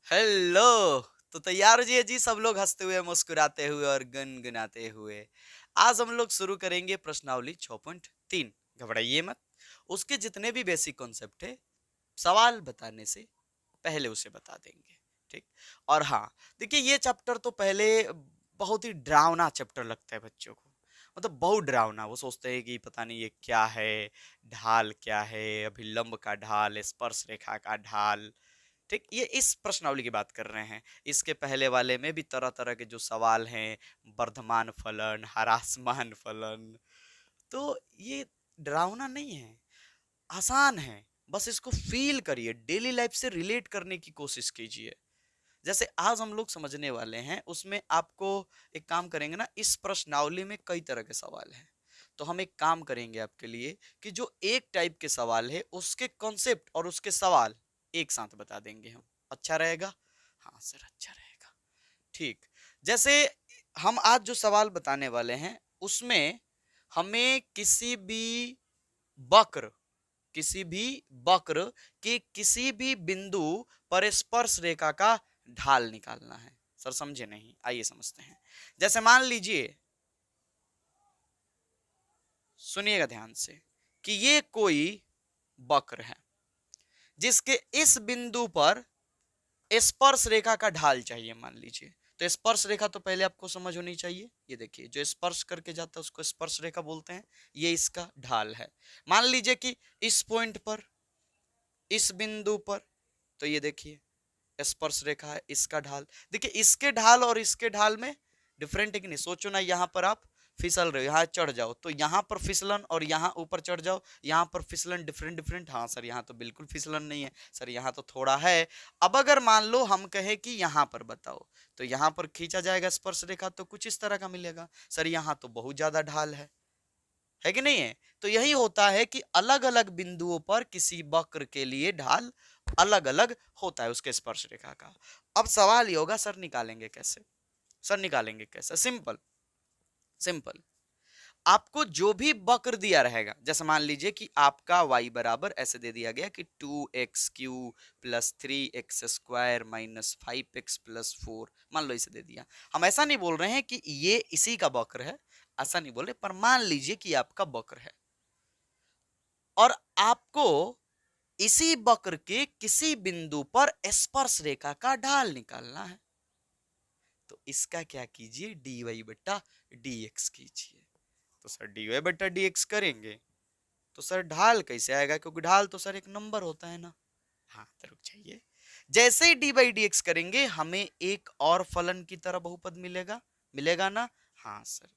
Hello. तो तैयार हो जी सब लोग हंसते हुए मुस्कुराते हुए और गुनगुनाते हुए। आज हम लोग शुरू करेंगे प्रश्नावली 6.3। घबराइए मत। उसके जितने भी बेसिक कॉन्सेप्ट है सवाल बताने से पहले उसे बता देंगे। ठीक। और हाँ, देखिए ये चैप्टर तो पहले बहुत ही डरावना चैप्टर लगता है बच्चों को। मतलब बहुत डरावना। वो सोचते हैं कि पता नहीं ये क्या है, ढाल क्या है, अभिलंब का ढाल, स्पर्श रेखा का ढाल। ठीक, ये इस प्रश्नावली की बात कर रहे हैं। इसके पहले वाले में भी तरह तरह के जो सवाल हैं, वर्धमान फलन, ह्रासमान फलन। तो ये डरावना नहीं है, आसान है। बस इसको फील करिए, डेली लाइफ से रिलेट करने की कोशिश कीजिए। जैसे आज हम लोग समझने वाले हैं उसमें आपको एक काम करेंगे ना, इस प्रश्नावली में कई तरह के सवाल हैं। तो हम एक काम करेंगे आपके लिए कि जो एक टाइप के सवाल है उसके कॉन्सेप्ट और उसके सवाल एक साथ बता देंगे हम। अच्छा रहेगा? हाँ सर, अच्छा रहेगा। ठीक। जैसे हम आज जो सवाल बताने वाले हैं उसमें हमें वक्र किसी भी वक्र के किसी भी बिंदु पर स्पर्श रेखा का ढाल निकालना है। सर समझे नहीं? आइए समझते हैं। जैसे मान लीजिए, सुनिएगा ध्यान से, कि ये कोई वक्र है जिसके इस बिंदु पर स्पर्श रेखा का ढाल चाहिए मान लीजिए। तो स्पर्श रेखा तो पहले आपको समझ होनी चाहिए। ये देखिए, जो स्पर्श करके जाता है उसको स्पर्श रेखा बोलते हैं। ये इसका ढाल है। मान लीजिए कि इस पॉइंट पर, इस बिंदु पर, तो ये देखिए स्पर्श रेखा है, इसका ढाल। देखिए इसके ढाल और इसके ढाल में डिफरेंट है कि नहीं? सोचो ना, यहाँ पर आप फिसल रहे हो, यहाँ चढ़ जाओ तो यहाँ पर फिसलन, और यहाँ ऊपर चढ़ जाओ यहाँ पर फिसलन डिफरेंट डिफरेंट। हाँ सर, यहाँ तो बिल्कुल फिसलन नहीं है। सर यहाँ तो थोड़ा है। अब अगर मान लो हम कहे कि यहाँ पर बताओ, तो यहाँ पर खींचा जाएगा स्पर्श रेखा तो कुछ इस तरह का मिलेगा। सर यहाँ तो बहुत ज्यादा ढाल है कि नहीं है? तो यही होता है कि अलग अलग बिंदुओं पर किसी वक्र के लिए ढाल अलग अलग होता है उसके स्पर्श रेखा का। अब सवाल ये होगा, सर निकालेंगे कैसे? सर निकालेंगे कैसे? Simple simple. आपको जो भी वक्र दिया रहेगा, जैसे मान लीजिए कि आपका y बराबर ऐसे दे दिया गया कि 2x³ plus 3x² minus 5x plus 4, मान लो इसे दे दिया। हम ऐसा नहीं बोल रहे हैं कि ये इसी का वक्र है, ऐसा नहीं बोल रहे, पर मान लीजिए कि आपका वक्र है और आपको इसी वक्र के किसी बिंदु पर स्पर्श रेखा का ढाल निकालना है। तो इसका क्या कीजिए, dy बट्टा dx कीजिए। तो सर dy बट्टा dx करेंगे तो सर ढाल कैसे आएगा? क्योंकि ढाल तो सर एक नंबर होता है ना। हाँ तो रुक जाइए। जैसे ही डी बाई डी एक्स करेंगे हमें एक और फलन की तरह बहुपद मिलेगा, मिलेगा ना? हाँ सर।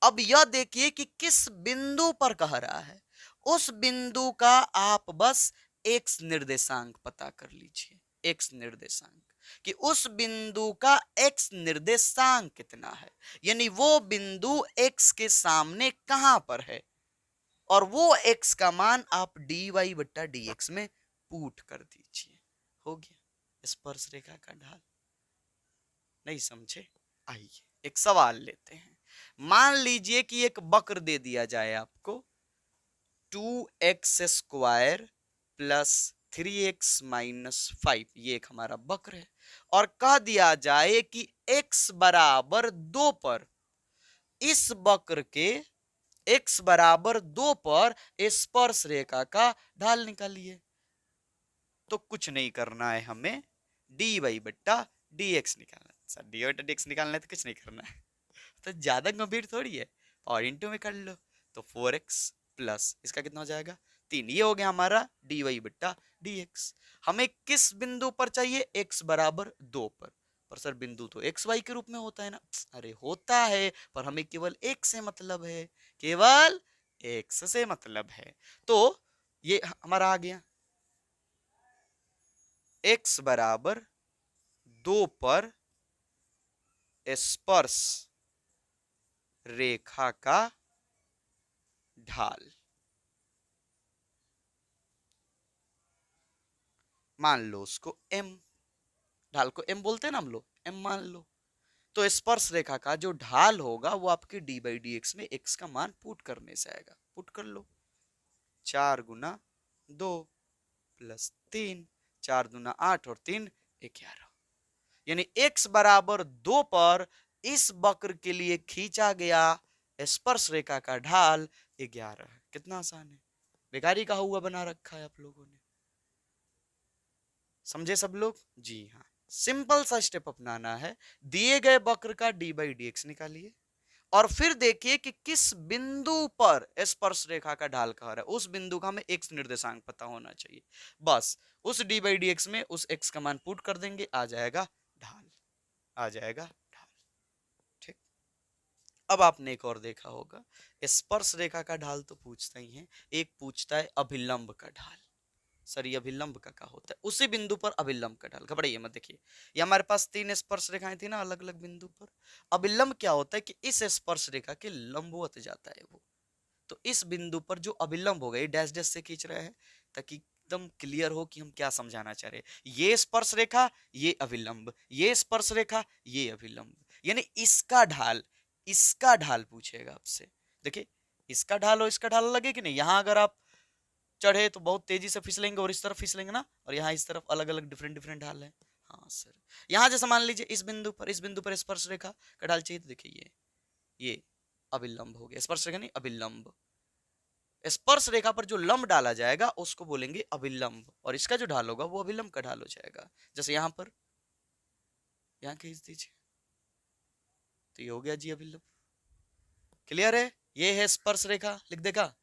अब यह देखिए कि किस बिंदु पर कह रहा है। उस बिंदु का आप बस एक्स निर्देशांक पता कर लीजिए। एक्स निर्देशांक, कि उस बिंदु का एक्स निर्देशांक कितना है, यानी वो बिंदु एक्स के सामने कहां पर है, और वो एक्स का मान आप डी वाई बट्टा डी एक्स में पुट कर दीजिए। हो गया स्पर्श रेखा का ढाल। नहीं समझे? आइए एक सवाल लेते हैं। मान लीजिए कि एक वक्र दे दिया जाए आपको 2x² प्लस 3x माइनस 5, ये एक हमारा वक्र है, और कह दिया जाए कि x बराबर 2 पर इस वक्र के x बराबर 2 पर स्पर्श रेखा का ढाल निकालिए। तो कुछ नहीं करना है हमें, डी वाई बट्टा डी एक्स निकालना है। सर डी वाई बट्टा डी एक्स निकालना है तो कुछ नहीं करना है। तो ज्यादा गंभीर थोड़ी है, और इंटू में कर लो। तो 4x प्लस इसका कितना हो जाएगा 3। ये हो गया हमारा डी वाई बट्टा डी एक्स। हमें किस बिंदु पर चाहिए? x बराबर 2 पर सर बिंदु तो एक्स वाई के रूप में होता है ना। अरे होता है, पर हमें केवल एक से मतलब है, केवल एक्स से मतलब है। तो ये हमारा आ गया x बराबर 2 पर स्पर्श रेखा का ढाल। मान लो उसको m, ढाल को m बोलते हैं ना हम लोग, m मान लो। तो स्पर्श रेखा का जो ढाल होगा वो आपके डी बाई डी एक्स में x का मान पुट करने से आएगा। पुट कर लो। 4 गुना 2 प्लस 3, 4 दूना 8 और 3 11। यानी x बराबर 2 पर इस वक्र के लिए खींचा गया स्पर्श रेखा का ढाल 11 है। कितना आसान है, बेकारी का हुआ बना रखा है आप लोगों ने। समझे सब लोग? जी हाँ, सिंपल सा स्टेप अपनाना है। दिए गए वक्र का डी बाई डी एक्स निकालिए और फिर देखिए कि किस बिंदु पर स्पर्श रेखा का ढाल कह रहा है, उस बिंदु का हमें एक्स निर्देशांक पता होना चाहिए। बस उस डी बाई डी एक्स में उस एक्स का मान पुट कर देंगे, आ जाएगा ढाल, आ जाएगा ढाल। ठीक, अब आपने एक और देखा होगा, स्पर्श रेखा का ढाल तो पूछता ही है, एक पूछता है अभिलंब का ढाल। सर ये अभिलंब का क्या होता है? उसी बिंदु पर अभिलंब का ढाल। घबराइए मत, देखिए ये हमारे पास 3 स्पर्श रेखाएं थी ना अलग अलग बिंदु पर। अभिलंब क्या होता है कि इस स्पर्श रेखा के लंबवत जाता है वो। तो इस बिंदु पर जो अभिलंब होगा, ये डैश डैश से खींच रहा है ताकि एकदम क्लियर हो कि हम क्या समझाना चाह रहे हैं। ये स्पर्श रेखा, ये अभिलंब, ये स्पर्श रेखा, ये अभिलंब, यानी इसका ढाल पूछेगा आपसे। देखिए इसका ढाल और इसका ढाल लगे कि नहीं। यहां अगर आप चढ़े तो बहुत तेजी से फिसलेंगे और इस तरफ फिसलेंगे ना, और यहाँ इस तरफ अलग अलग डिफरेंट डिफरेंट ढाल है। हाँ सर, यहाँ जैसे मान लीजिए इस बिंदु पर स्पर्श रेखा का ढाल चाहिए, तो देखिए ये अभिलंब हो गया, स्पर्श रेखा नहीं अभिलंब। स्पर्श रेखा पर जो लंब डाला जाएगा उसको बोलेंगे अभिलंब, और इसका जो ढाल होगा वो अभिलंब का ढाल हो जाएगा। जैसे यहाँ पर यहाँ खींच दीजिए तो ये हो गया जी अभिलंब। क्लियर है? ये है स्पर्श रेखा, लिख देगा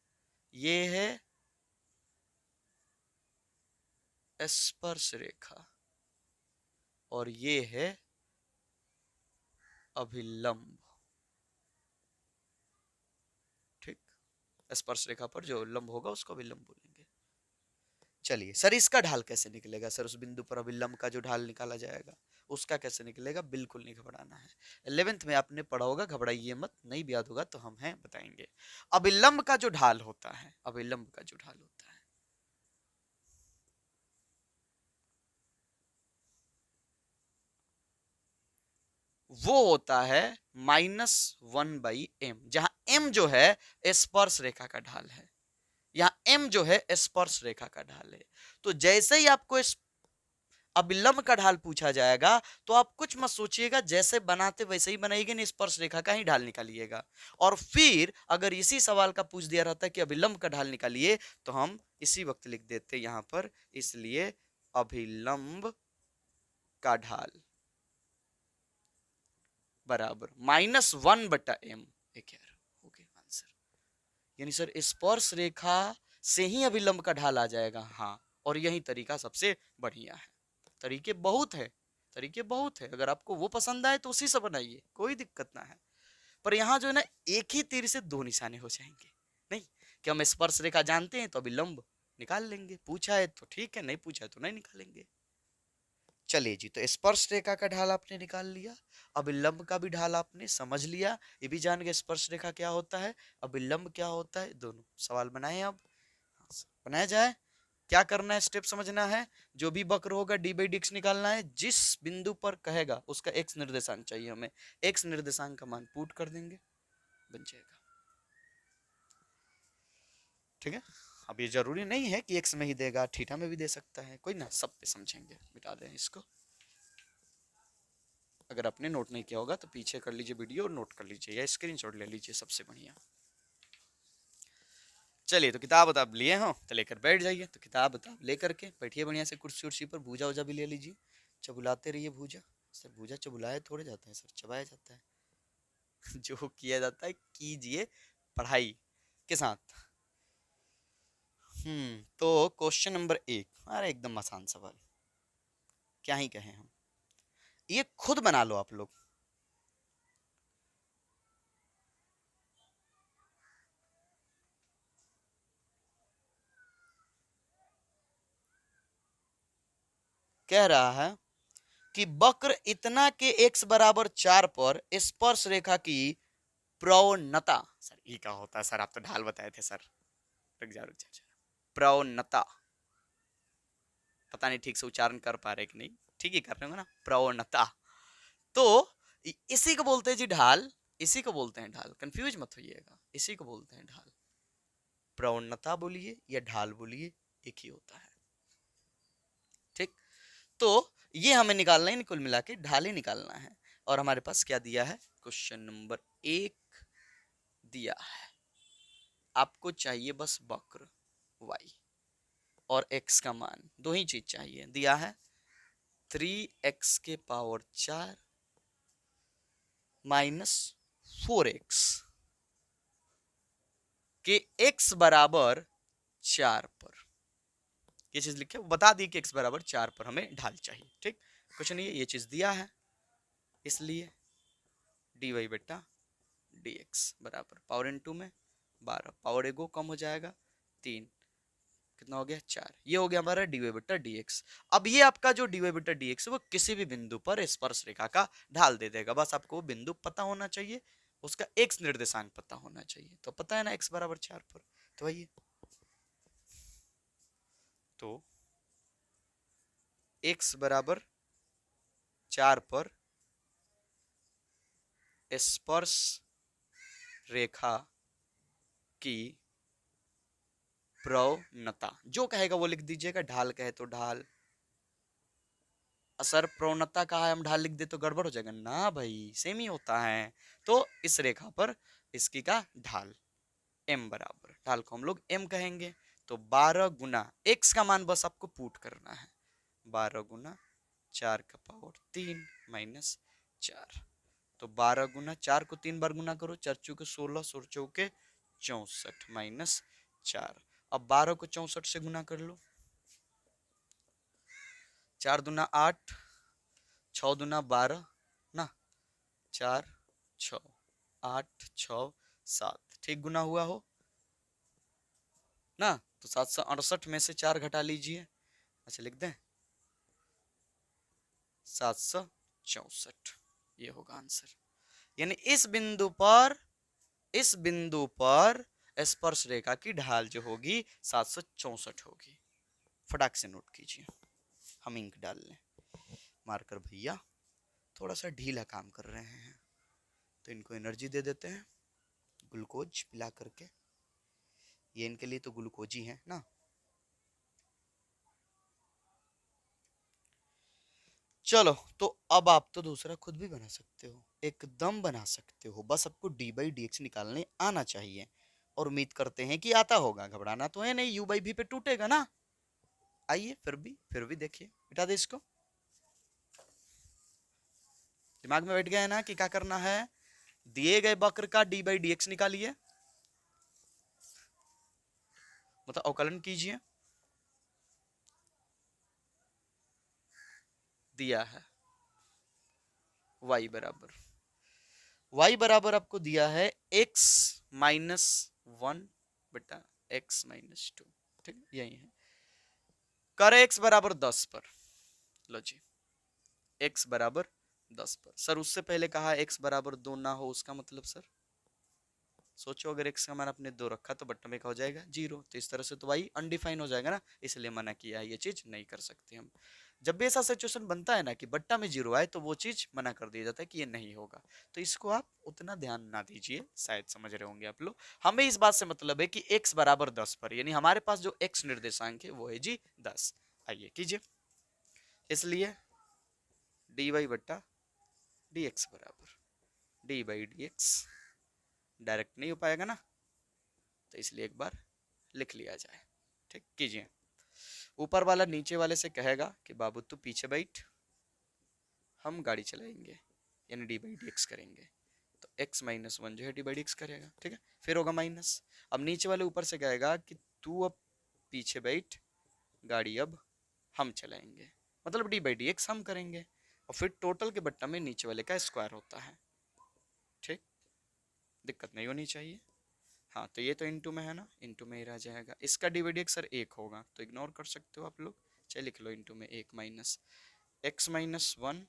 ये है स्पर्श रेखा और ये है अभिलंब। ठीक, स्पर्श रेखा पर जो लंब होगा उसको अभिलंब बोलेंगे। चलिए सर इसका ढाल कैसे निकलेगा? सर उस बिंदु पर अभिलंब का जो ढाल निकाला जाएगा उसका कैसे निकलेगा? बिल्कुल नहीं घबराना है, 11th में आपने पढ़ा होगा, घबराइए मत, नहीं भी याद होगा तो हम हैं बताएंगे। अभिलंब का जो ढाल होता है, अभिलंब का जो ढाल होता है वो होता है -1/m, जहां m जो है स्पर्श रेखा का ढाल है, यहाँ m जो है स्पर्श रेखा का ढाल है। तो जैसे ही आपको अभिलंब का ढाल पूछा जाएगा तो आप कुछ मत सोचिएगा, जैसे बनाते वैसे ही बनाइएगा, नहीं स्पर्श रेखा का ही ढाल निकालिएगा। और फिर अगर इसी सवाल का पूछ दिया रहता है कि अभिलंब का ढाल निकालिए तो हम इसी वक्त लिख देते यहाँ पर, इसलिए अभिलंब का ढाल बराबर -1/m। हो गया आंसर। यानी सर स्पर्श रेखा से ही अभिलंब का ढाल आ जाएगा। हाँ, और यही तरीका सबसे बढ़िया है। तरीके बहुत है, तरीके बहुत है, अगर आपको वो पसंद आए तो उसी से बनाइए, कोई दिक्कत ना है। पर यहाँ जो है ना, एक ही तीर से दो निशाने हो जाएंगे। नहीं कि हम स्पर्श रेखा जानते हैं तो अभिलंब निकाल लेंगे, पूछा है तो ठीक है, नहीं पूछा है तो नहीं निकालेंगे। चलिए जी, तो स्पर्श रेखा का ढाल आपने निकाल लिया, अभिलंब का भी ढाल आपने समझ लिया, ये भी जान गए स्पर्श रेखा क्या होता है, अभिलंब क्या होता है। दोनों सवाल बनाए, अब बनाया जाए। क्या करना है, स्टेप समझना है। जो भी वक्र होगा डी बाई डी एक्स निकालना है, जिस बिंदु पर कहेगा उसका एक्स निर्देशांक चाहिए हमें, एक्स निर्देशांक का मान पुट कर देंगे, बन जाएगा। ठीक है, अब ये जरूरी नहीं है कि एक्स में ही देगा, थीटा में भी दे सकता है, कोई ना, सब पे समझेंगे। मिटा दें इसको, अगर आपने नोट नहीं किया होगा तो पीछे कर लीजिए वीडियो और नोट कर लीजिए या स्क्रीनशॉट ले लीजिए, सबसे बढ़िया। चलिए, तो किताब उताब लिए हो तो लेकर बैठ जाइए। तो किताब उताब लेकर के बैठिए बढ़िया से कुर्सी उर्सी पर, भूजा वूजा भी ले लीजिए, चबुलाते रहिए भूजा। सर भूजा चबुलाया थोड़े जाता है सर, चबाया जाता है। जो किया जाता है कीजिए पढ़ाई के साथ। तो क्वेश्चन नंबर 1, अरे एकदम आसान सवाल, क्या ही कहें हम, ये खुद बना लो आप लोग। कह रहा है कि वक्र इतना के x बराबर 4 पर स्पर्श रेखा की प्रवणता, सर ये क्या होता है सर, आप तो ढाल बताए थे सर, रुक जा, प्रवणता, पता नहीं ठीक से उच्चारण कर पा रहे कि नहीं, ठीक ही कर रहे हो ना, प्रवणता। तो इसी को बोलते हैं जी ढाल, इसी को बोलते हैं ढाल, कंफ्यूज मत होइएगा, इसी को बोलते हैं ढाल। प्रवणता बोलिए या ढाल बोलिए, एक ही होता है। ठीक, तो ये हमें निकालना है, कुल मिला के ढाल ही निकालना है। और हमारे पास क्या दिया है, क्वेश्चन नंबर 1 दिया है, आपको चाहिए बस वक्र y और x का मान, दो ही चीज चाहिए। दिया है 3x के पावर 4 माइनस 4x के x बराबर 4 पर, ये चीज लिखे बता दी कि x बराबर 4 पर हमें ढाल चाहिए। ठीक, क्वेश्चन ये चीज दिया है, इसलिए dy बेटा dx बराबर पावर इनटू में 12, पावर एगो कम हो जाएगा 3, कितना हो गया 4, ये हो गया हमारा dy बटा dx। अब ये आपका जो dy बटा dx है वो किसी भी बिंदु पर स्पर्श रेखा का ढाल दे देगा, बस आपको वो बिंदु पता होना चाहिए, उसका x निर्देशांक पता होना चाहिए। तो पता है ना x बराबर 4 पर, तो आइए तो x बराबर 4 पर स्पर्श रेखा की प्रवणता, जो कहेगा वो लिख दीजिएगा, ढाल कहे तो ढाल, असर प्रवणता कहा है हम ढाल लिख दे तो गड़बड़ हो जाएगा ना भाई, सेम ही होता है। तो इस रेखा पर इसकी का ढाल m बराबर, ढाल को हम लोग m कहेंगे। तो 12 गुना x का मान बस आपको पुट करना है, 12 गुना 4 का पावर 3 माइनस 4। तो 12 गुना 4 को 3 बार गुना करो, 4 चौके 16, 16 चौके 64 माइनस 4। अब 12 को 64 से गुना कर लो, 4 दूना 8, 6 दूना 12 ना, 4 6 8 6 7, ठीक गुना हुआ हो ना। तो 768 में से 4 घटा लीजिए, अच्छा लिख दें 764, ये होगा आंसर। यानी इस बिंदु पर स्पर्श रेखा की ढाल जो होगी 764 होगी। फटाक से नोट कीजिए, हम इंक डाल लें, मार्कर भैया थोड़ा सा ढीला काम कर रहे हैं तो इनको एनर्जी दे देते हैं ग्लूकोज पिला करके, ये इनके लिए तो ग्लूकोज ही है ना। चलो तो अब आप तो दूसरा खुद भी बना सकते हो, एकदम बना सकते हो, बस आपको डी बाई डी एक्स निकालने आना चाहिए और उम्मीद करते हैं कि आता होगा, घबराना तो है नहीं, यू बाई भी पे टूटेगा ना। आइए फिर भी देखिए, मिटा दे इसको, दिमाग में बैठ गया है ना कि क्या करना है, दिए गए वक्र का डी बाई डी एक्स निकालिए, मतलब अवकलन कीजिए, दिया है y बराबर आपको दिया है x माइनस 1 बटा x माइनस 2, ठीक है यही है। करे x बराबर 10 पर, लो जी x बराबर 10 पर, सर उससे पहले कहा x बराबर 2 ना हो, उसका मतलब सर सोचो अगर x का मान आपने 2 रखा तो बट्टा में क्या हो जाएगा 0, तो इस तरह से तो y अनडिफाइन हो जाएगा ना, इसलिए मना किया है, ये चीज नहीं कर सकते हम। जब भी ऐसा सिचुएशन बनता है ना कि बट्टा में 0 आए तो वो चीज मना कर दिया जाता है कि ये नहीं होगा, तो इसको आप उतना ध्यान ना दीजिए, शायद समझ रहे होंगे आप लोग। हमें इस बात से मतलब है कि x बराबर 10 पर, यानी हमारे पास जो x निर्देशांक है वो है जी 10। आइए कीजिए, इसलिए dy बट्टा dx बराबर D by D x, direct नहीं हो पाएगा ना, तो इसलिए एक बार लिख लिया जाए। ठीक कीजिए, ऊपर वाला नीचे वाले से कहेगा कि बाबू तू पीछे बैठ, हम गाड़ी चलाएंगे, यानी डी बाई डी एक्स करेंगे, तो x माइनस 1 जो है डी बाई डी एक्स करेगा, ठीक है फिर होगा माइनस। अब नीचे वाले ऊपर से कहेगा कि तू अब पीछे बैठ, गाड़ी अब हम चलाएंगे, मतलब डी बाई डी एक्स हम करेंगे, और फिर टोटल के बट्टा में नीचे वाले का स्क्वायर होता है। ठीक, दिक्कत नहीं होनी चाहिए। हाँ तो ये तो इंटू में है ना, इंटू में ही रह जाएगा, इसका डिवाइड सर 1 होगा तो इग्नोर कर सकते हो आप लोग, चलिए लिख लो इंटू में 1 माइनस x माइनस 1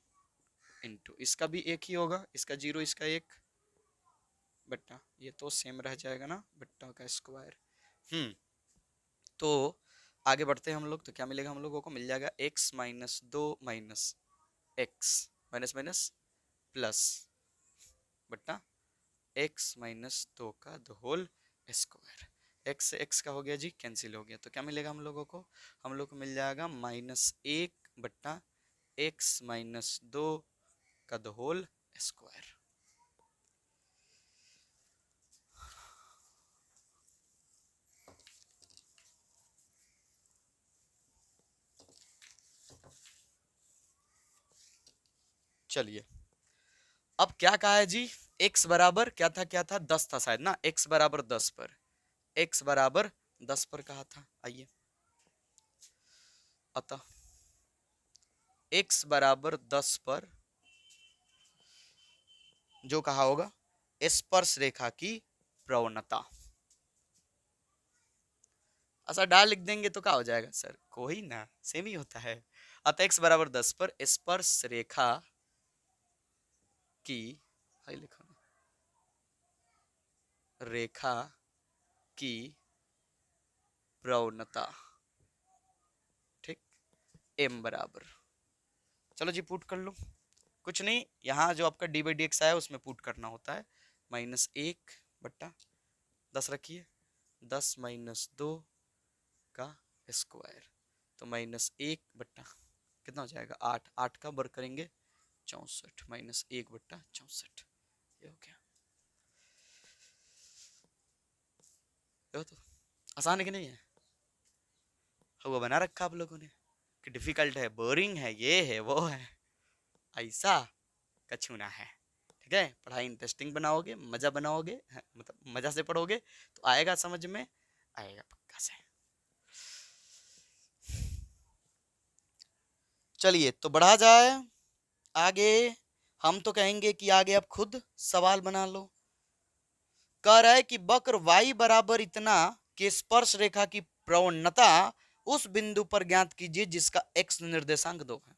इंटू इसका भी 1 ही होगा, इसका 0 इसका 1 बट्टा ये तो सेम रह जाएगा ना, बट्टा का स्क्वायर। तो आगे बढ़ते हैं हम लोग, तो क्या मिलेगा हम लोगों को, मिल जाएगा x minus 2 minus x minus minus plus बट्टा x माइनस 2 का द होल स्क्वायर, x से x का हो गया जी कैंसिल हो गया, तो क्या मिलेगा हम लोगों को, हम लोग को मिल जाएगा -1 बट्टा एक्स माइनस 2 का द होल स्क्वायर। चलिए अब क्या कहा है जी, x बराबर क्या था 10 था शायद ना, x बराबर 10 पर, x बराबर 10 पर कहा था। आइए अतः x बराबर 10 पर जो कहा होगा स्पर्श रेखा की प्रवणता, ऐसा डाल लिख देंगे तो क्या हो जाएगा सर, कोई ना सेम ही होता है। अतः x बराबर 10 पर स्पर्श रेखा की, हाई लिखा ना, रेखा की प्रवणता, ठीक, m बराबर, चलो जी पुट कर लो, कुछ नहीं, यहाँ जो आपका डी बाई डी एक्स आया उसमें पुट करना होता है, माइनस 1/10 रखिए, 10 माइनस 2 का स्क्वायर, तो -1 कितना हो जाएगा 8, 8 का वर्ग करेंगे 64, -1/64, ये हो गया। ये तो आसान है कि नहीं है, वो बना रखा आप लोगों ने कि डिफिकल्ट है, बोरिंग है, ये है वो है, ऐसा कछु ना है, ठीक है। पढ़ाई इंटरेस्टिंग बनाओगे, मजा बनाओगे, मतलब मजा से पढ़ोगे तो आएगा समझ में, आएगा पक्का से। चलिए तो बढ़ा जाए आगे, हम तो कहेंगे कि आगे आप खुद सवाल बना लो। कह रहा है कि वक्र y बराबर इतना के स्पर्श रेखा की प्रवणता उस बिंदु पर ज्ञात कीजिए जिसका x निर्देशांक 2 है।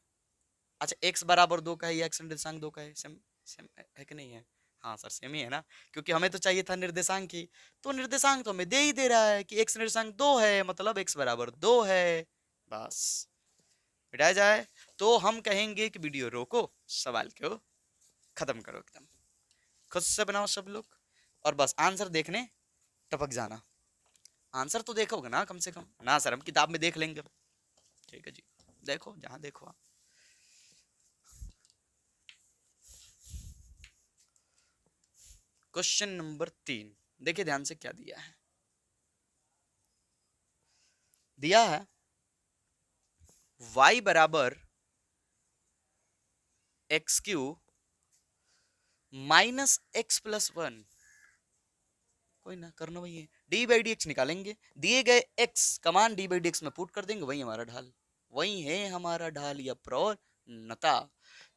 अच्छा x बराबर 2 का है या x निर्देशांक 2 का है, सेम सेम है कि नहीं है, हाँ सर सेम ही है ना, क्योंकि हमें तो चाहिए था निर्देशांक ही, तो निर्देशांक तो हमें दे ही दे रहा है कि x निर्देशांक 2 है, मतलब x बराबर 2 है, बस मिटाया जाए। तो हम कहेंगे कि वीडियो रोको, सवाल को खत्म करो एकदम, खुद से बनाओ सब लोग, और बस आंसर देखने टपक जाना। आंसर तो देखोगे ना कम से कम ना सर, हम किताब में देख लेंगे, ठीक है जी, देखो जहां देखो आप। क्वेश्चन नंबर 3 देखिए ध्यान से क्या दिया है, दिया है y बराबर x³ -x+1, कोई ना करना वही है, डी बाई डी एक्स निकालेंगे, दिए गए x comma D by D X में पुट कर देंगे, वही हमारा ढाल, वही है हमारा ढाल या प्रवणता।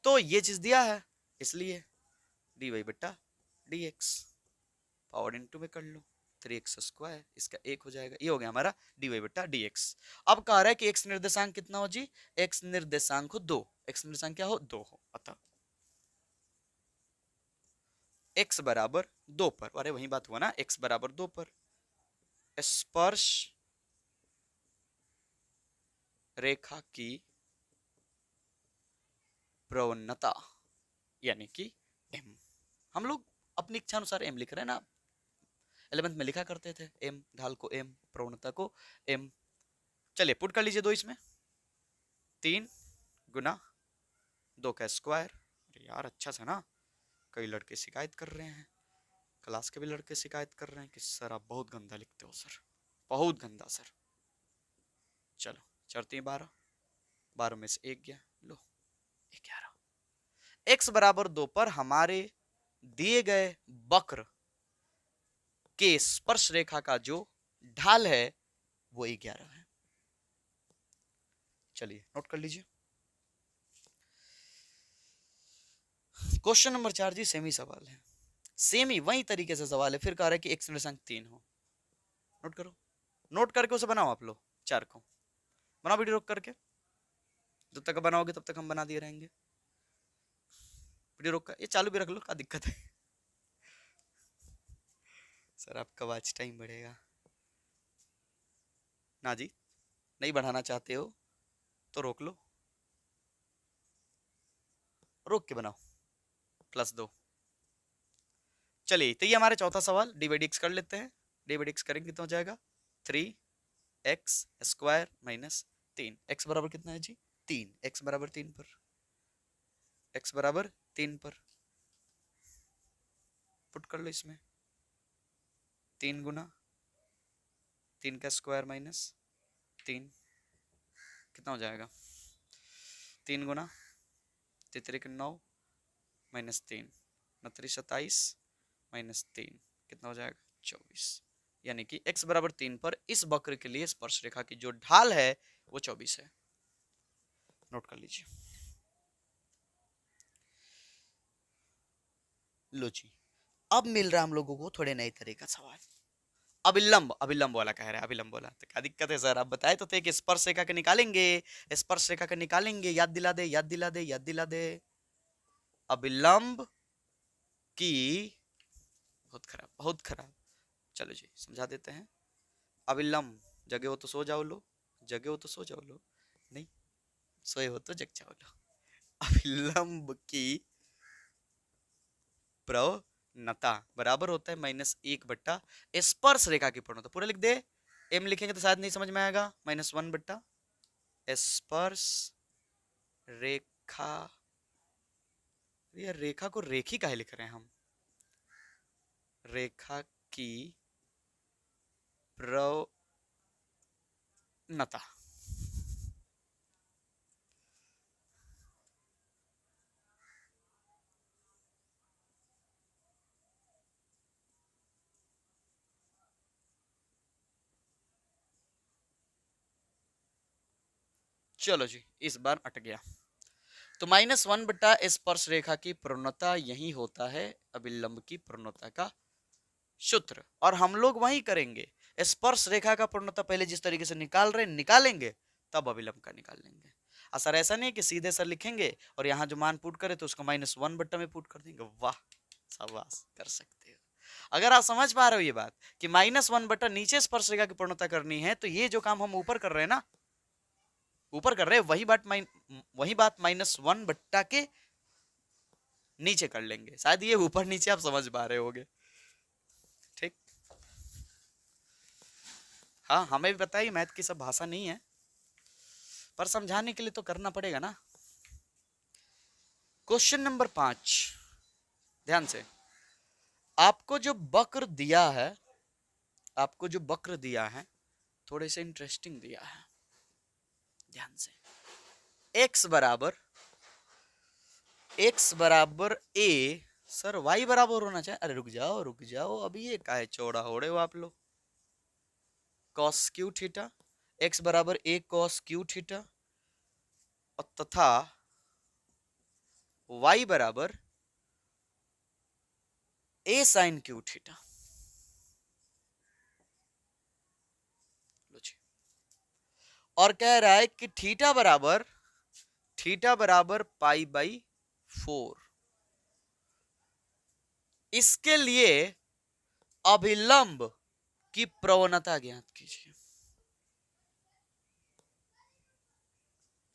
तो ये चीज दिया है इसलिए डी वाई बट्टा डी एक्स, पावर इनटू में कर लो 3x², इसका 1 हो जाएगा, ये हो गया हमारा डी वाई बट्टा डी एक्स। अब कह रहा है कि x निर्देशांक कितना हो जी, x निर्देशांक हो 2, x निर्देशांक क्या हो 2 हो, अतः x बराबर 2 पर, अरे वही बात हुआ ना, x बराबर 2 पर स्पर्श रेखा की प्रवणता यानी कि m, हम लोग अपनी इच्छा अनुसार m लिख रहे हैं ना, 11th में लिखा करते थे m, ढाल को m, प्रवणता को m। चलिए पुट कर लीजिए 2 इसमें, 3 गुना 2 का स्क्वायर, अरे यार अच्छा सा ना, कई लड़के शिकायत कर रहे हैं, क्लास के भी लड़के शिकायत कर रहे हैं कि सर आप बहुत गंदा लिखते हो सर, बहुत गंदा सर। चलो चढ़ती 12, 12 में से 1 गया, लो 11। x बराबर 2 पर हमारे दिए गए वक्र के स्पर्श रेखा का जो ढाल है वो 11 है। चलिए नोट कर लीजिए। क्वेश्चन नंबर 4 जी सेम ही सवाल है, सेम ही वही तरीके से सवाल है, फिर कह रहा है कि x निर्देशांक 3 हो, नोट करो, नोट करके उसे बनाओ आप लोग, 4 को बनाओ वीडियो रोक करके, जब तक बनाओगे तब तक हम बना दिए रहेंगे, वीडियो रोक कर ये चालू भी रख लो, क्या दिक्कत है सर आपका वॉच टाइम बढ़ेगा ना जी, नहीं बढ़ाना चाहते हो तो रोक लो, रोक के बनाओ +2। चलिए तो ये हमारे चौथा सवाल, डी बाई डी एक्स कर लेते हैं, डी बाई डी एक्स करेंगे कितना हो जाएगा 3x² - 3, x बराबर कितना है जी 3, x बराबर 3 पर x बराबर 3 पर पुट कर लो इसमें, 3 गुना 3 का स्क्वायर माइनस 3, कितना हो जाएगा, 3 गुना 3 9 माइनस 3 29 27 माइनस 3 कितना हो जाएगा 24, यानी कि x बराबर 3 पर इस वक्र के लिए स्पर्श रेखा की जो ढाल है वो 24 है। नोट कर लीजिए। लो जी, अब मिल रहा हम लोगों को थोड़े नए तरह का सवाल। अभिलंब, अभिलंब वाला कह रहा है, अभिलंब वाला तो क्या दिक्कत है सर, आप बताए तो थे कि स्पर्श रेखा के निकालेंगे, स्पर्श रेखा के निकालेंगे, याद दिला दे याद दिला दे याद दिला दे। अभिलंब की, बहुत खराब बहुत खराब, चलो जी समझा देते हैं। अभिलंब, जगे हो तो सो जाओ लो, जगे हो तो सो जाओ लो, नहीं सोए हो तो जग जाओ लो। अभिलंब की प्रवणता बराबर होता है -1 बट्टा स्पर्श रेखा की प्रवणता, पूरा लिख दे, एम लिखेंगे तो शायद नहीं समझ में आएगा, -1 बट्टा स्पर्श रेखा, यार रेखा को रेखी काहे लिख रहे हैं हम, रेखा की प्रवणता। चलो जी इस बार अट गया, तो -1 बट्टा स्पर्श रेखा की प्रवणता यही होता है अभिलंब की प्रवणता का सूत्र, और हम लोग वही करेंगे, स्पर्श रेखा का प्रवणता पहले जिस तरीके से निकाल रहे निकालेंगे, तब अभिलंब का निकाल लेंगे। सर ऐसा नहीं कि सीधे सर लिखेंगे और यहाँ जो मान पुट करे तो उसको -1 बट्टा में पुट कर देंगे, वाह शाबाश कर सकते हो। अगर आप समझ पा रहे हो ये बात कि -1 बट्टा नीचे स्पर्श रेखा की प्रवणता करनी है, तो ये जो काम हम ऊपर कर रहे हैं ना, ऊपर कर रहे हैं वही बात -1 बट्टा के नीचे कर लेंगे, शायद ये ऊपर नीचे आप समझ पा रहे होगे, ठीक। हाँ हमें भी पता है मैथ की सब भाषा नहीं है, पर समझाने के लिए तो करना पड़ेगा ना। क्वेश्चन नंबर 5, ध्यान से, आपको जो वक्र दिया है, आपको जो वक्र दिया है थोड़े से इंटरेस्टिंग दिया है, ध्यान से, x बराबर a, सर y बराबर होना चाहिए, अरे रुक जाओ अभी ये काहे चौड़ा हो रहे हो आप लोग, cos क्यू थीटा, x बराबर a cos क्यू थीटा तथा y बराबर a sin क्यू थीटा। और कह रहा है कि थीटा बराबर π/4, इसके लिए अभिलंब की प्रवणता ज्ञात कीजिए।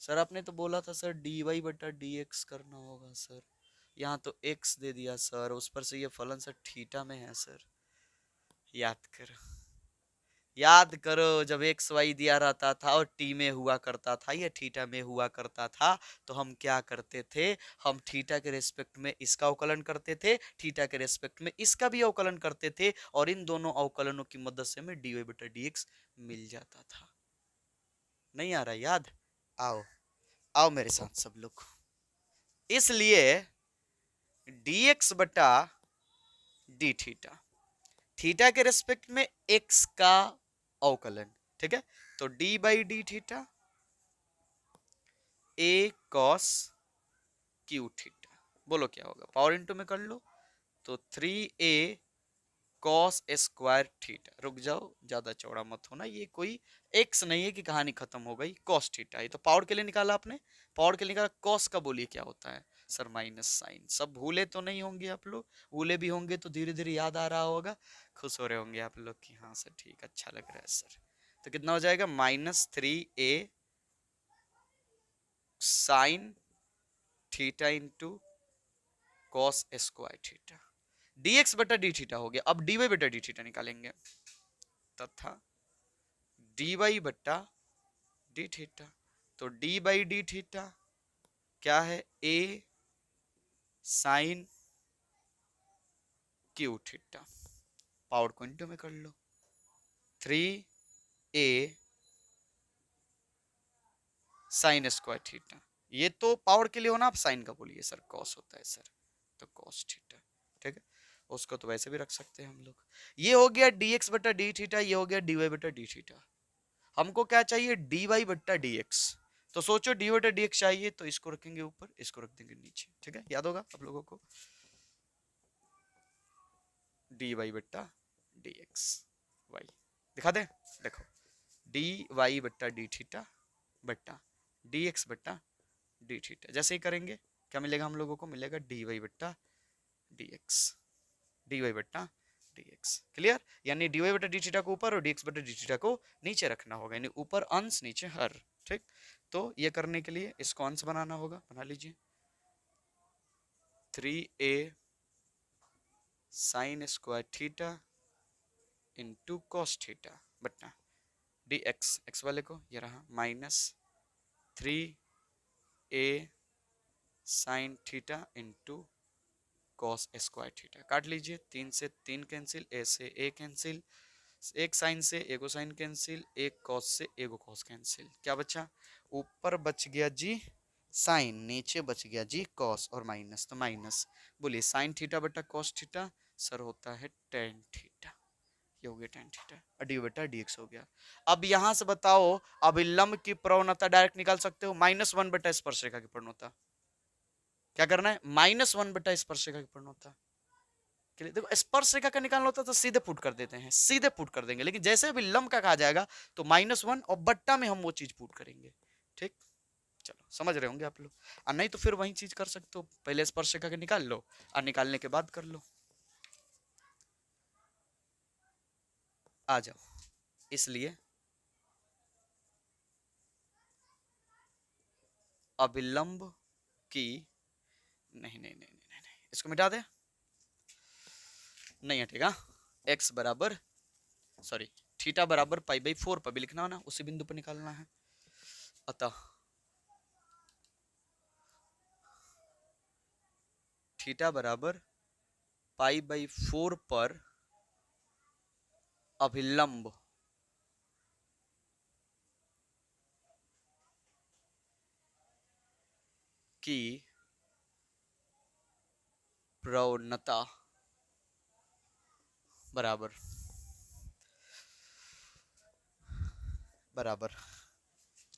सर आपने तो बोला था सर dy/dx करना होगा सर, यहाँ तो x दे दिया सर, उस पर से ये फलन सर थीटा में है सर, याद करो याद करो, जब एक्स वाई दिया रहता था और टी में हुआ करता था या थीटा में हुआ करता था, तो हम क्या करते थे, हम थीटा के रेस्पेक्ट में इसका अवकलन करते थे, थीटा के रेस्पेक्ट में इसका भी अवकलन करते थे, और इन दोनों अवकलनों की मदद से हमें dy/dx मिल जाता था। नहीं आ रहा याद, आओ आओ मेरे साथ सब लोग, इसलिए dx/d थीटा, थीटा के रेस्पेक्ट में x का अवकलन, ठीक है, तो d/d theta a cos Q theta, बोलो क्या होगा, पावर इनटू में कर लो, तो 3a cos स्क्वायर थीटा, रुक जाओ ज्यादा चौड़ा मत होना, ये कोई x नहीं है कि कहानी खत्म हो गई, cos थीटा, ये तो पावर के लिए निकाला आपने, पावर के लिए निकाला, cos का बोलिए क्या होता है सर माइनस साइन, सब भूले तो नहीं होंगे आप लोग, भूले भी होंगे तो धीरे धीरे याद आ रहा होगा, खुश हो रहे होंगे आप लोग कि हाँ सर ठीक अच्छा लग रहा है सर, तो कितना हो जाएगा -3a sine theta into cos square theta, dx/d theta हो गया। अब dy/d थीटा निकालेंगे, तथा dy/d थीटा, तो d/d थीटा क्या है, a sine Q theta, power को इंटू में कर लो, 3a साइन स्क्वायर थीटा। ये तो पावर के लिए हो ना, आप साइन का बोलिए सर कॉस होता है सर, तो कॉस थीटा, ठीक है। उसको तो वैसे भी रख सकते हैं हम लोग। ये हो गया dx बटा डी थीटा, ये हो गया dy बटा डी थीटा। हमको क्या चाहिए, dy बटा dx। तो सोचो dy बटा dx चाहिए, तो इसको रखेंगे ऊपर, इसको रख देंगे नीचे, ठीक है, याद होगा आप लोगों को, dy बटा dx y। दिखा दे, देखो dy बटा डी थीटा बटा dx बटा डी थीटा। जैसे ही करेंगे क्या मिलेगा हम लोगों को, मिलेगा dy बटा dx, dy बटा dx। क्लियर, यानी dy बटा डी थीटा को ऊपर और dx बटा डी थीटा को नीचे रखना होगा, यानी ऊपर अंश नीचे हर, ठीक। तो ये करने के लिए इसको अंश बनाना होगा, बना लीजिए, 3a sine square theta into cos theta बटा dx, x वाले को ये रहा, minus 3a sine theta into cos square theta. काट लीजिए, 3 से 3 कैंसिल, a से a कैंसिल, एक साइन से एगो साइन कैंसिल, एक कॉस से एगो कॉस कैंसिल। क्या बचा, ऊपर बच गया जी साइन, नीचे बच गया जी कॉस, और माइनस, तो माइनस, बोलिए साइन थीटा बटा कॉस थीटा सर होता है टेन थीटा। ये हो गया टेन थीटा, और डी बटा डी एक्स हो गया। अब यहां से बताओ अभिलंब की प्रवणता डायरेक्ट निकाल सकते हो, -1 बटा स्पर्शरेखा की प्रवणता। क्या करना है, -1 बटा स्पर्शरेखा की प्रवणता के लिए। देखो स्पर्श रेखा का निकालना होता है तो सीधे पुट कर देते हैं, सीधे पुट कर देंगे, लेकिन जैसे भी लंब का कहा जाएगा तो -1 और बट्टा में हम वो चीज पुट करेंगे, ठीक। चलो समझ रहे होंगे आप लोग, और नहीं तो फिर वही चीज कर सकते हो, पहले स्पर्श रेखा के निकाल लो और निकालने के बाद कर लो। आ जाओ, इसलिए अभिलंब की, नहीं, इसको मिटा दे, नहीं हटेगा, x बराबर, सॉरी थीटा बराबर π/4 पर भी लिखना हो ना, उसी बिंदु पर निकालना है। अतः थीटा बराबर π/4 पर अभिलंब की प्रवणता बराबर बराबर,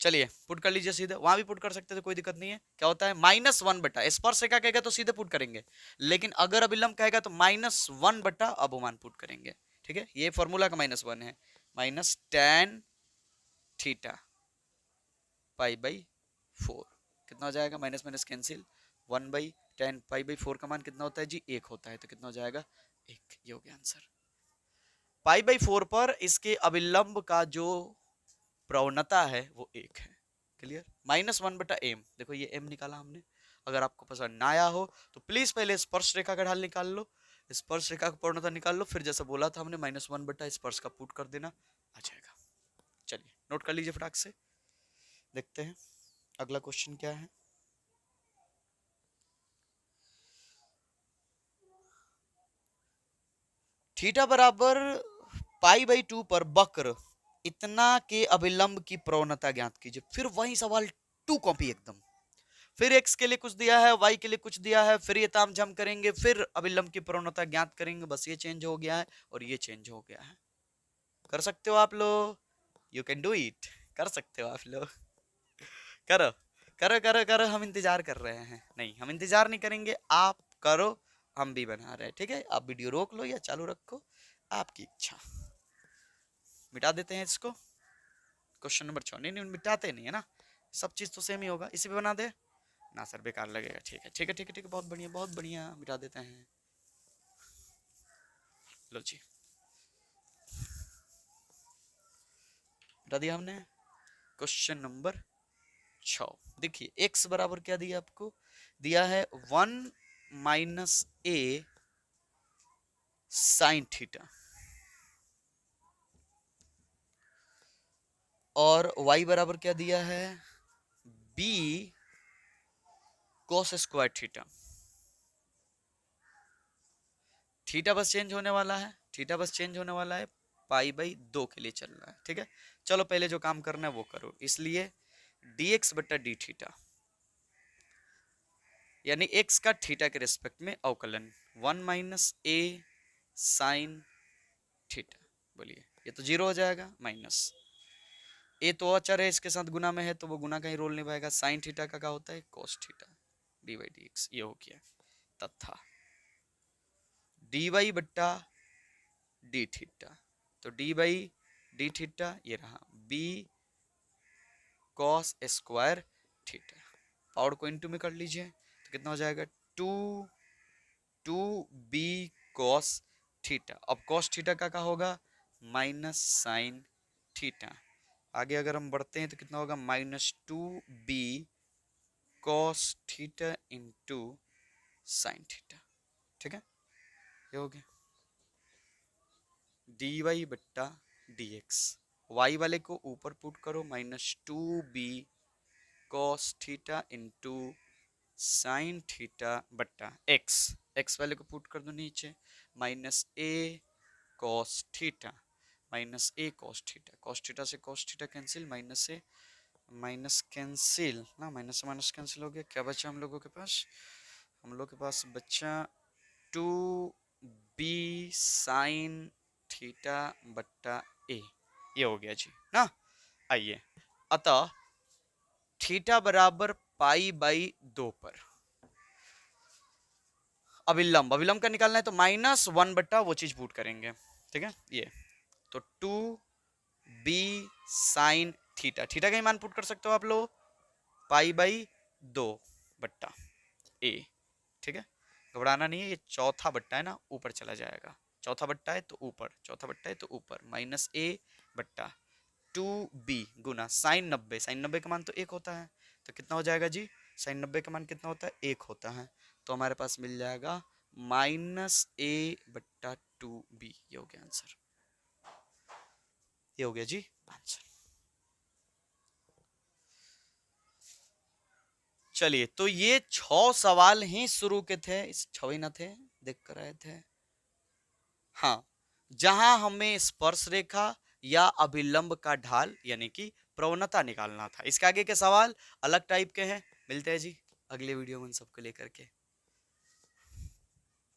चलिए पुट कर लीजिए सीधे, वहां भी पुट कर सकते थे, कोई दिक्कत नहीं है। क्या होता है, -1 बटा, स्पर्श रेखा कहेगा तो सीधे पुट करेंगे, लेकिन अगर अभिलंब कहेगा तो -1 बटा अवमान पुट करेंगे, ठीक है। ये फॉर्मूला का -1 है, माइनस टेन थीटा π/4, कितना हो जाएगा, माइनस माइनस कैंसिल, 1/10 π/4 का मान कितना होता है जी, 1 होता है, तो कितना हो जाएगा 1। ये हो गया आंसर। π/4 पर इसके अभिलंब का जो प्रवणता है वो 1 है। क्लियर, -1 बटा m, देखो ये m निकाला हमने। अगर आपको पसंद ना आया हो तो प्लीज पहले स्पर्श रेखा का ढाल निकाल लो, स्पर्श रेखा का प्रवणता निकाल लो, फिर जैसा बोला था हमने -1 बटा स्पर्श का पुट कर देना, आ जाएगा। चलिए नोट कर लीजिए फटाक से, देखते हैं अगला क्वेश्चन क्या है। थीटा बराबर π/2 पर वक्र इतना के अभिलंब की प्रवणता ज्ञात कीजिए। फिर वही सवाल, टू कॉपी एकदम, फिर x के लिए कुछ दिया है, y के लिए कुछ दिया है, फिर ये तामझाम करेंगे, फिर अभिलंब की प्रवणता ज्ञात करेंगे। बस ये चेंज हो गया है और ये चेंज हो गया है। कर सकते हो आप लोग, यू कैन डू इट, कर सकते हो आप लोग, करो करो करो करो, हम इंतजार कर रहे हैं। नहीं, हम इंतजार नहीं करेंगे, आप करो, हम भी बना रहे हैं, ठीक है। आप वीडियो रोक लो या चालू रखो, आपकी इच्छा। मिटा देते हैं इसको, क्वेश्चन नंबर 6, नहीं मिटाते नहीं है ना, सब चीज तो सेम ही होगा, इसी पे बना दे ना सर, बेकार लगेगा। ठीक है ठीक है ठीक है ठीक है, बहुत बढ़िया बहुत बढ़िया, मिटा देते हैं। लो जी, मिटा दिया हमने। क्वेश्चन नंबर 6, देखिए x बराबर क्या दिया आपको, दिया है 1 - a साइन थीटा, और y बराबर क्या दिया है, b cos square theta. Theta बस चेंज होने वाला है, थीटा बस चेंज होने वाला है, π/2 के लिए चल रहा है, ठीक है। चलो पहले जो काम करना है वो करो, इसलिए dx बटा डी थीटा यानी x का थीटा के रिस्पेक्ट में अवकलन 1 माइनस ए साइन थीटा, बोलिए ये तो 0 हो जाएगा, माइनस ए तो अचर है, इसके साथ गुना में है तो वो गुना का ही रोल निभाएगा, साइन थीटा का क्या होता है cos थीटा dy/dx, ये हो गया, तथा dy बट्टा डी थीटा, तो dy/d थीटा ये रहा b cos square theta, power को इनटू में कर लीजिए तो कितना हो जाएगा 2b cos थीटा। अब cos थीटा का क्या होगा माइनस साइन थीटा, आगे अगर हम बढ़ते हैं तो कितना होगा -2b cos theta into sine theta, ठीक है, ये हो गया dy बट्टा dx, y वाले को ऊपर पुट करो -2b cos theta into sine theta बट्टा x वाले को पुट कर दो नीचे -a cos theta -a cos theta से cos theta cancel, minus cancel ना, माइनस से माइनस कैंसिल हो गया, क्या बचा हम लोगों के पास, हम लोग के पास बचा 2b साइन थीटा बट्टा a, ये हो गया जी ना। आइए, अतः थीटा बराबर π/2 पर अभिलंब का निकालना है तो -1 बट्टा वो चीज पुट करेंगे, ठीक है, ये तो 2b साइन थीटा, थीटा का ही मान पुट कर सकते हो आप लोग π/2 बट्टा a, ठीक है, घबराना नहीं है, ये चौथा बट्टा है ना, ऊपर चला जाएगा, चौथा बट्टा है तो ऊपर, चौथा बट्टा है तो ऊपर, -a बट्टा 2b गुना साइन 90, साइन 90 का मान तो 1 होता है, तो कितना हो जाएगा जी, साइन 90 का मान कितना होता है 1 होता है, तो हमारे पास मिल जाएगा -a बट्टा 2b, ये हो गया आंसर, ये हो गया जी आंसर। चलिए, तो ये 6 सवाल ही शुरू के थे, इस 6 ही ना थे, देख कर आए थे, हाँ, जहां हमें स्पर्श रेखा या अभिलंब का ढाल यानी कि प्रवणता निकालना था। इसके आगे के सवाल अलग टाइप के हैं, मिलते हैं जी अगले वीडियो में सबको लेकर के।